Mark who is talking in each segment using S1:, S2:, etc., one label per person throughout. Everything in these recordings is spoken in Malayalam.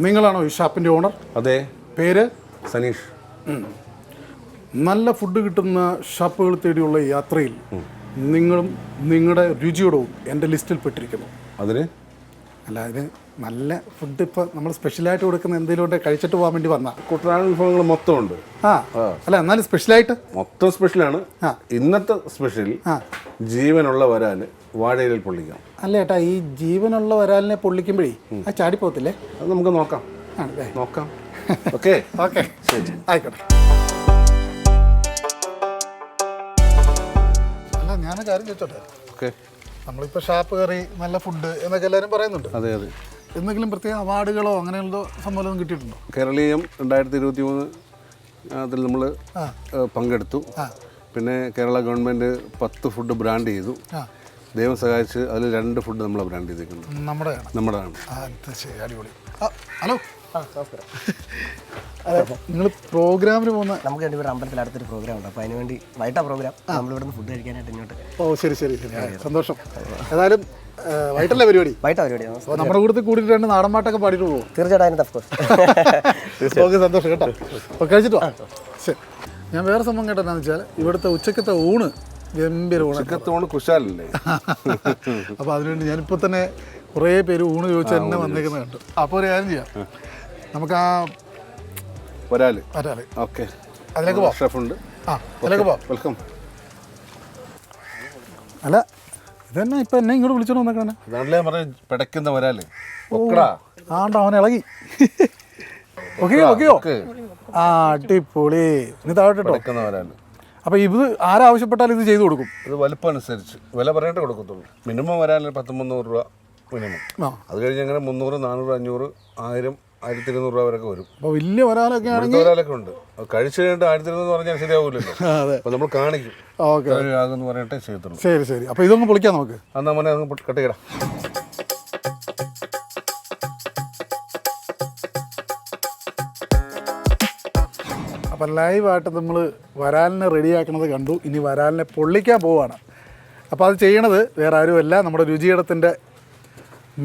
S1: നിങ്ങളാണോ ഈ ഷാപ്പിൻ്റെ ഓണർ?
S2: അതെ.
S1: പേര്?
S2: സനീഷ്.
S1: നല്ല ഫുഡ് കിട്ടുന്ന ഷാപ്പുകൾ തേടിയുള്ള യാത്രയിൽ നിങ്ങളും നിങ്ങളുടെ രുചിയോടവും എൻ്റെ ലിസ്റ്റിൽ പെട്ടിരിക്കുന്നു.
S2: അതിന്
S1: അല്ല, അതിന് നല്ല ഫുഡ് ഇപ്പോൾ നമ്മൾ സ്പെഷ്യലായിട്ട് കൊടുക്കുന്ന എന്തെങ്കിലും കഴിച്ചിട്ട് പോകാൻ വേണ്ടി വന്നാൽ
S2: കുട്ടനാടൻ വിഭവങ്ങൾ മൊത്തം ഉണ്ട്.
S1: അല്ല, എന്നാലും സ്പെഷ്യലായിട്ട്
S2: മൊത്തം സ്പെഷ്യലാണ്. ഇന്നത്തെ സ്പെഷ്യൽ ജീവനുള്ള വരാല് വാഴയിലിൽ പൊള്ളിക്കാം.
S1: അല്ല ഏട്ടാ, ഈ ജീവനുള്ള വരാലിനെ പൊള്ളിക്കുമ്പോഴേ അത് ചാടിപ്പോകത്തില്ലേ?
S2: അത് നമുക്ക് നോക്കാം. നോക്കാം. ഓക്കെ
S1: ഓക്കെ, ആയിക്കോട്ടെ. അല്ല, ഞാൻ കാര്യം ചോദിച്ചോട്ടെ.
S2: ഓക്കെ.
S1: നമ്മളിപ്പോൾ ഷാപ്പ് കയറി നല്ല ഫുഡ് എന്നൊക്കെ എല്ലാവരും പറയുന്നുണ്ട്.
S2: അതെ അതെ.
S1: എന്തെങ്കിലും പ്രത്യേക അവാർഡുകളോ അങ്ങനെയുള്ള സംഭവം കിട്ടിയിട്ടുണ്ടോ?
S2: കേരളീയം 2023 അതിൽ നമ്മൾ പങ്കെടുത്തു. പിന്നെ കേരള ഗവൺമെൻറ് 10 ഫുഡ് ബ്രാൻഡ് ചെയ്തു. ദൈവം സഹായിച്ച് അതിൽ 2 ഫുഡ് നമ്മൾ ബ്രാൻഡ് ചെയ്തിട്ടുണ്ട്. നമ്മുടെയാണ്.
S1: ശരി, അടിപൊളി. ഹലോ, അതെ, നിങ്ങൾ പ്രോഗ്രാമിന് പോകുന്ന?
S3: നമുക്ക് രണ്ടുപേരും അമ്പലത്തിൽ അടുത്തൊരു പ്രോഗ്രാം ഉണ്ട്, അപ്പോൾ അതിന് വേണ്ടി വൈകിട്ടാ പ്രോഗ്രാം. നമ്മളിവിടുന്ന് ഫുഡ് കഴിക്കാനായിട്ട് ഇങ്ങോട്ട്.
S1: ഓ ശരി ശരി ശരി, സന്തോഷം. ഏതായാലും വൈകിട്ടല്ലേ പരിപാടി?
S3: വൈകിട്ടാ പരിപാടി.
S1: നമ്മുടെ കൂടെ കൂടിയിട്ട് 2 നാടൻ പാട്ടൊക്കെ പാടിയിട്ട് പോകും.
S3: തീർച്ചയായിട്ടും.
S1: ഓക്കെ, സന്തോഷം കേട്ടോ. അപ്പോൾ കഴിച്ചിട്ട് വാ. ശരി. ഞാൻ വേറെ സംഭവം കേട്ടെന്നാന്ന് വെച്ചാൽ ഇവിടുത്തെ ഉച്ചക്കത്തെ ഊണ് ഗംഭീര
S2: ഊണ് കുശാലല്ലേ.
S1: അപ്പോൾ അതിനുവേണ്ടി ഞാനിപ്പോൾ തന്നെ കുറേ പേര് ഊണ് ചോദിച്ച് തന്നെ വന്നേക്കുന്നത് കണ്ടു. അപ്പോൾ ഒരു കാര്യം ചെയ്യാം, നമുക്ക് ആ
S2: വരാല്.
S1: ഓക്കെ, അതിലേക്ക് പോവാം.
S2: ഷെഫുണ്ട്.
S1: അതിലേക്ക് പോവാം.
S2: വെൽക്കം.
S1: അല്ല, ഇതന്നെ ഇപ്പം എന്നെ ഇങ്ങോട്ട് വിളിച്ചോണ്ട് വന്നേക്കണേ.
S2: അതാണല്ലേ പറഞ്ഞ പിടയ്ക്കുന്ന വരാല്.
S1: ആണ്ടോ, അവൻ ഇളകി. ഓക്കെയോ? അടിപൊളി. ഇനി താഴോട്ടോ
S2: വരാല്.
S1: അപ്പോൾ ഇത് ആരാവശ്യപ്പെട്ടാലും ഇത് ചെയ്തു കൊടുക്കും?
S2: ഇത് വലുപ്പം അനുസരിച്ച് വില പറയാനായിട്ട് കൊടുക്കത്തുള്ളൂ. മിനിമം വരാല് 10-300 രൂപ മിനിമം. അത് കഴിഞ്ഞ് അങ്ങനെ 300, 400, 500, 1000, 1200 രൂപ വരെയൊക്കെ വരും.
S1: അപ്പോൾ വലിയ വരാലൊക്കെ ആണെങ്കിൽ
S2: വരാലൊക്കെ ഉണ്ട്. കഴിച്ചു കഴിഞ്ഞിട്ട് 1200 പറഞ്ഞാൽ ശരിയാവില്ലല്ലോ. അപ്പോൾ നമ്മൾ കാണിക്കും.
S1: ഓക്കെ,
S2: ആകുമെന്ന് പറഞ്ഞിട്ട് ചെയ്യത്തുള്ളൂ.
S1: ശരി ശരി. അപ്പോൾ ഇതൊന്ന് പൊളിക്കാം നമുക്ക്.
S2: എന്നാൽ മോനെ അങ്ങ് കട്ട് ചെയ്യടാ.
S1: അപ്പം ലൈവായിട്ട് നമ്മൾ വരാലിനെ റെഡിയാക്കണത് കണ്ടു. ഇനി വരാലിനെ പൊള്ളിക്കാൻ പോവുകയാണ്. അപ്പോൾ അത് ചെയ്യണത് വേറെ ആരുമല്ല, നമ്മുടെ രുചിയിടത്തിൻ്റെ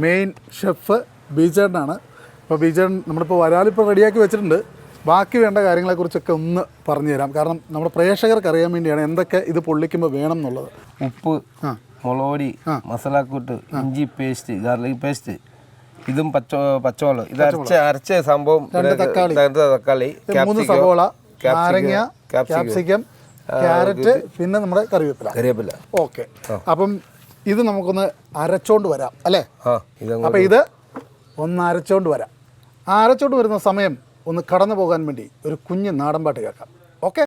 S1: മെയിൻ ഷെഫ് ബീജേട്ടനാണ്. അപ്പോൾ ബീജേട്ടൻ നമ്മളിപ്പോൾ വരാലിപ്പോൾ റെഡിയാക്കി വെച്ചിട്ടുണ്ട്. ബാക്കി വേണ്ട കാര്യങ്ങളെക്കുറിച്ചൊക്കെ ഒന്ന് പറഞ്ഞു തരാം. കാരണം നമ്മുടെ പ്രേക്ഷകർക്ക് അറിയാൻ വേണ്ടിയാണ് എന്തൊക്കെ ഇത് പൊള്ളിക്കുമ്പോൾ വേണം എന്നുള്ളത്.
S3: ഉപ്പ്, മുളകുപൊടി, മസാലക്കൂട്ട്, ഇഞ്ചി പേസ്റ്റ്, ഗാർലിക് പേസ്റ്റ്, ഇതും പച്ചമുളക്, ഇത് അരച്ച സംഭവം,
S1: 2 തക്കാളി, 3 സവോള, നാരങ്ങ, ക്യാപ്സിക്കം, ക്യാരറ്റ്, പിന്നെ നമ്മുടെ കറിവേപ്പില. ഓക്കെ, അപ്പം ഇത് നമുക്കൊന്ന് അരച്ചോണ്ട് വരാം അല്ലേ? അപ്പം ഇത് ഒന്ന് അരച്ചോണ്ട് വരാം. ആ അരച്ചോണ്ട് വരുന്ന സമയം ഒന്ന് കടന്നു പോകാൻ വേണ്ടി ഒരു കുഞ്ഞ് നാടൻ പാട്ട് കേൾക്കാം.